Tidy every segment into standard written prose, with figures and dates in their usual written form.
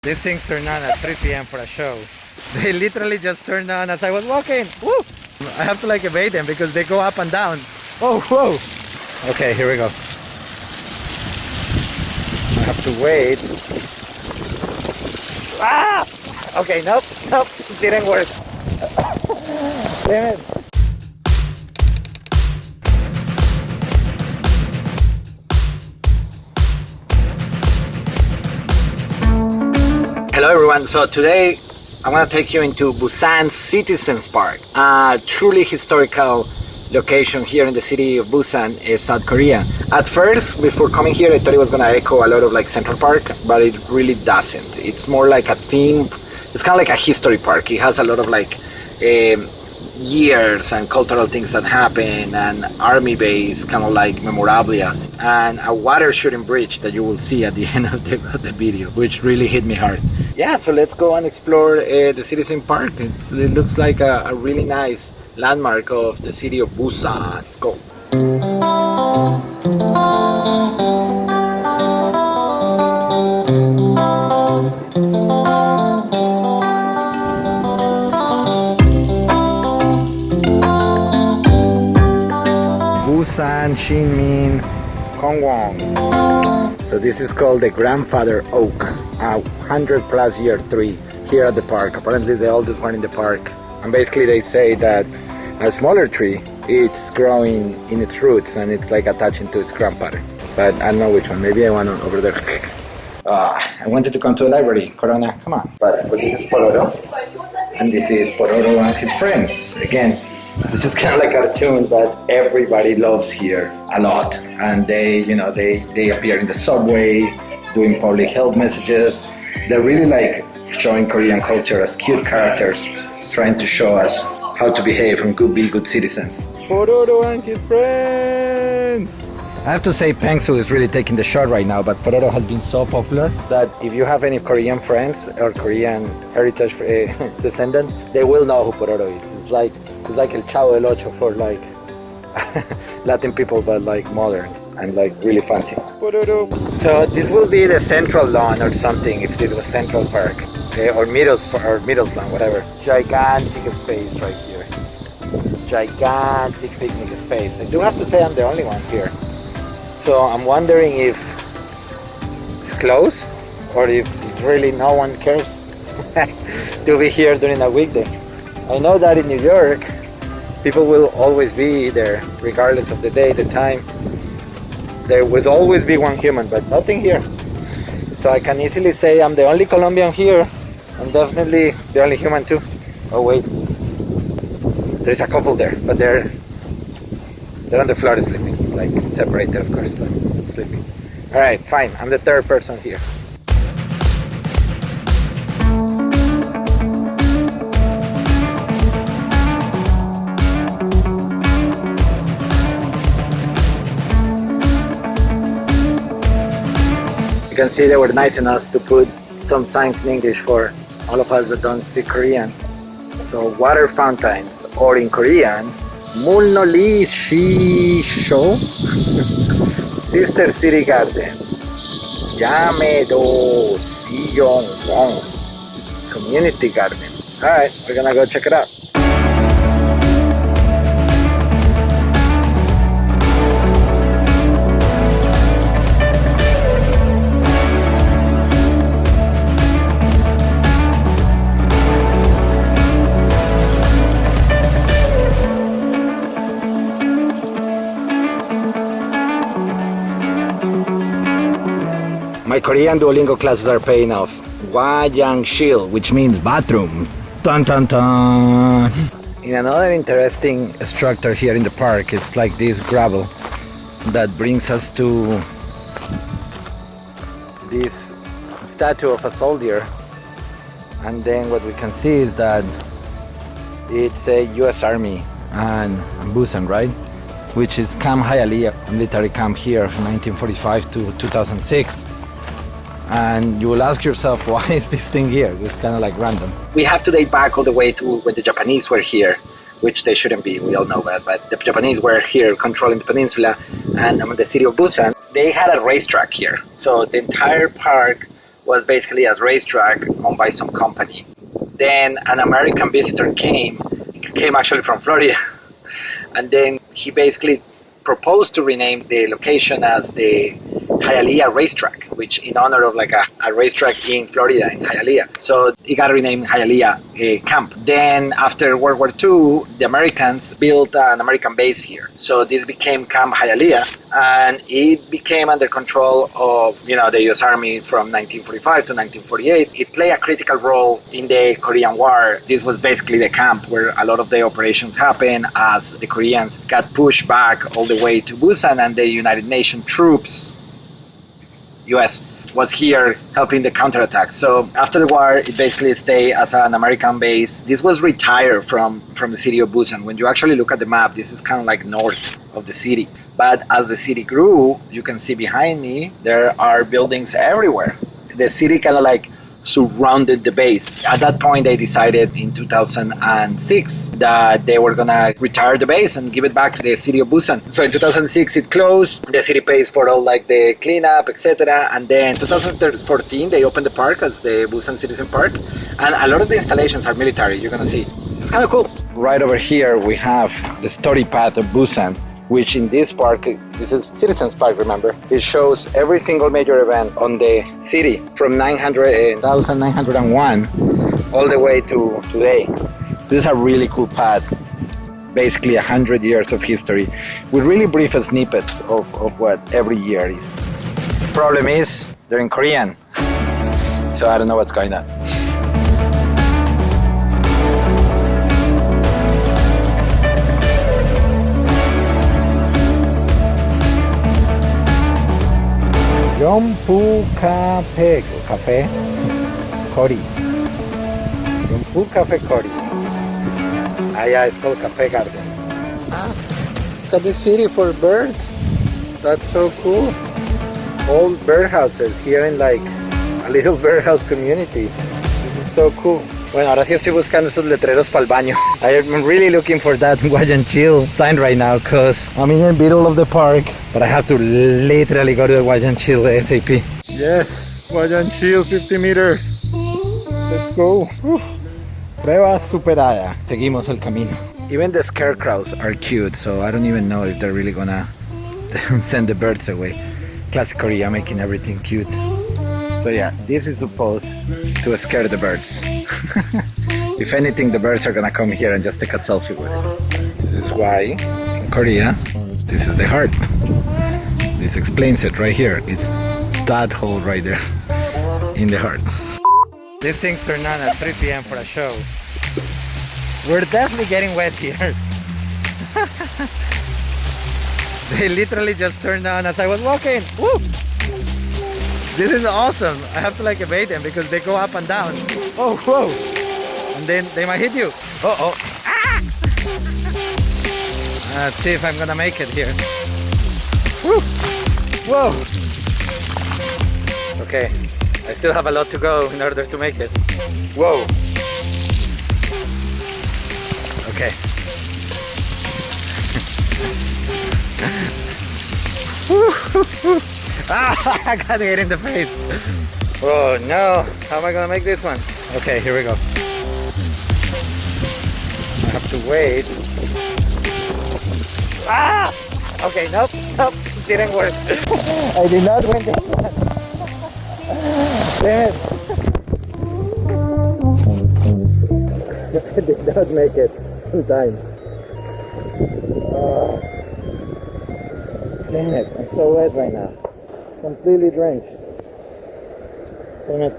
These things turn on at 3 p.m. for a show. They literally just turned on as I was walking. Woo! I have to like evade them because they go up and down. Oh, whoa! Okay, here we go. I have to wait. Ah! Okay, nope, it didn't work. Damn it. Hello everyone, so today I'm going to take you into Busan Citizens Park, a truly historical location here in the city of Busan, South Korea. At first, before coming here, I thought it was going to echo a lot of like Central Park, but it really doesn't. It's more like a theme. It's kind of like a history park. It has a lot of like years and cultural things that happen, and army base, kind of like memorabilia, and a water shooting bridge that you will see at the end of the video, which really hit me hard. Yeah, so let's go and explore the Citizen Park. It looks like a really nice landmark of the city of Busan. Let's go. Busan Shinmin Kongwon. So this is called the Grandfather Oak, a 100+ year tree here at the park. Apparently the oldest one in the park. And basically they say that a smaller tree, it's growing in its roots and it's like attaching to its grandfather. But I don't know which one. Maybe I want one over there. I wanted to come to a library. Corona, come on. But this is Pororo. And this is Pororo and his friends. Again, this is kind of like a cartoon, but everybody loves here a lot. And they appear in the subway, doing public health messages. They're really like showing Korean culture as cute characters, trying to show us how to behave and be good citizens. Pororo and his friends! I have to say Pengsu is really taking the shot right now, but Pororo has been so popular that if you have any Korean friends or Korean heritage descendants, they will know who Pororo is. It's like El Chavo del Ocho for like Latin people, but like modern and like really fancy. Pororo. So this will be the central lawn or something if it was Central Park, or Middles lawn, whatever. Gigantic space right here. Gigantic picnic space. I do have to say I'm the only one here. So I'm wondering if it's closed or if really no one cares to be here during a weekday. I know that in New York, people will always be there regardless of the day, the time. There will always be one human, but nothing here. So I can easily say I'm the only Colombian here. I'm definitely the only human too. Oh wait, there's a couple there, but they're on the floor sleeping, like separated of course, but sleeping. Alright, fine, I'm the third person here. You can see they were nice enough to put some signs in English for all of us that don't speak Korean. So water fountains, or in Korean, Mulnoli Shisho, Sister City Garden, Yamedo Siyong Community Garden. Alright, we're gonna go check it out. My Korean Duolingo classes are paying off. Wajangshil, which means bathroom. Dun dun dun. In another interesting structure here in the park, it's like this gravel that brings us to this statue of a soldier. And then what we can see is that it's a US Army and Busan, right? Which is Camp Hialeah, a military camp here from 1945 to 2006. And you will ask yourself, why is this thing here? It's kind of like random. We have to date back all the way to when the Japanese were here, which they shouldn't be, we all know that, but the Japanese were here controlling the peninsula and the city of Busan. They had a racetrack here. So the entire park was basically a racetrack owned by some company. Then an American visitor came actually from Florida, and then he basically proposed to rename the location as the Hialeah Racetrack, which in honor of like a racetrack in Florida, in Hialeah. So it got renamed Hialeah Camp. Then after World War II, the Americans built an American base here. So this became Camp Hialeah, and it became under control of the U.S. Army from 1945 to 1948. It played a critical role in the Korean War. This was basically the camp where a lot of the operations happened as the Koreans got pushed back all the way to Busan, and the United Nations troops, U.S., was here helping the counterattack. So after the war, it basically stayed as an American base. This was retired from the city of Busan. When you actually look at the map, this is kind of like north of the city. But as the city grew, you can see behind me, there are buildings everywhere. The city kind of like surrounded the base. At that point, they decided in 2006 that they were gonna retire the base and give it back to the city of Busan. So in 2006 it closed. The city pays for all like the cleanup, etc. And then 2014 they opened the park as the Busan Citizen Park, and a lot of the installations are military. You're gonna see. It's kind of cool. Right over here we have the story path of Busan, which in this park, this is Citizens Park, remember? It shows every single major event on the city from 1901 all the way to today. This is a really cool path, basically 100 years of history, with really brief snippets of what every year is. Problem is, they're in Korean, so I don't know what's going on. Yompu Cafe Kori. Yompu Cafe Kori. Ah, yeah, it's called Cafe Garden. Ah, look at this city for birds. That's so cool. Old birdhouses here in like a little birdhouse community. This is so cool. Bueno, ahora sí estoy buscando esos letreros para el baño. I'm really looking for that Watch and Chill sign right now because I'm in the middle of the park, but I have to literally go to the Watch and Chill SAP. Yes, Watch and Chill 50 meters. Let's go. Prueba superada. Seguimos el camino. Even the scarecrows are cute, so I don't even know if they're really gonna send the birds away. Classic Korea, making everything cute. So yeah, this is supposed to scare the birds. If anything, the birds are gonna come here and just take a selfie with it. This is why in Korea, this is the heart. This explains it right here. It's that hole right there in the heart. These things turn on at 3 p.m. for a show. We're definitely getting wet here. They literally just turned on as I was walking. Woo! This is awesome. I have to like evade them because they go up and down. Oh, whoa! And then they might hit you. Uh-oh. Ah! Let's see if I'm gonna make it here. Woo! Whoa! Okay, I still have a lot to go in order to make it. Whoa! Okay. Ah, I got hit in the face. Oh no, how am I gonna make this one? Okay, here we go. I have to wait. Ah! Okay, nope, didn't work. I did not win this one. Damn it. I did not make it in time. Damn it, I'm so wet right now. Completely drenched. Damn it.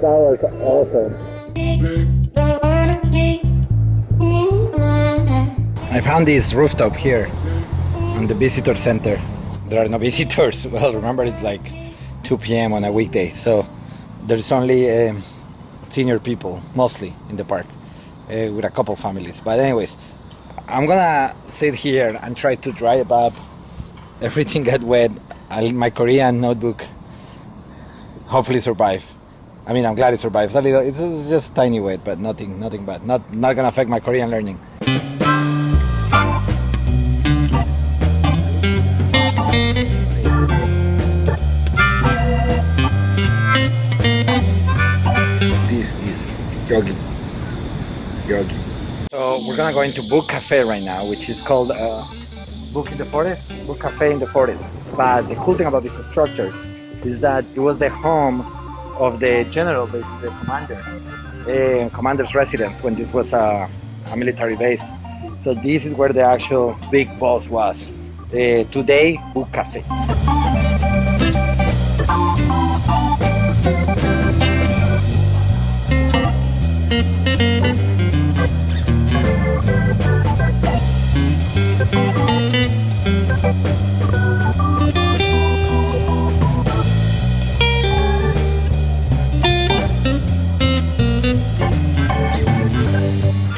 That was awesome. I found this rooftop here on the visitor center. There are no visitors. Well, remember it's like 2 p.m. on a weekday, so there's only senior people, mostly in the park, with a couple families. But anyways, I'm gonna sit here and try to dry up. Everything got wet. My Korean notebook hopefully survive. I mean, I'm glad it survives. A little, it's just tiny wet, but nothing bad. Not gonna affect my Korean learning. Yogi. Yogi. So we're gonna go into Book Cafe right now, which is called Book in the Forest, Book Cafe in the Forest. But the cool thing about this structure is that it was the home of the general, basically the commander, commander's residence when this was a military base. So this is where the actual big boss was. Today, Book Cafe.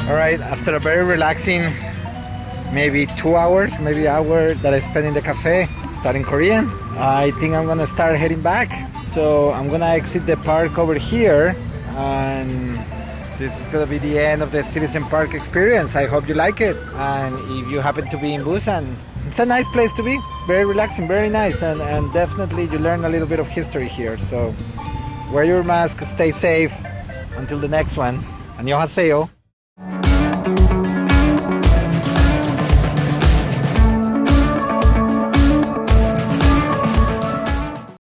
All right, after a very relaxing, maybe 2 hours, maybe hour that I spent in the cafe studying Korean, I think I'm gonna start heading back. So I'm gonna exit the park over here, and this is gonna be the end of the Citizen Park experience. I hope you like it, and if you happen to be in Busan, it's a nice place to be, very relaxing, very nice, and definitely you learn a little bit of history here. So wear your mask, stay safe, until the next one. 안녕하세요.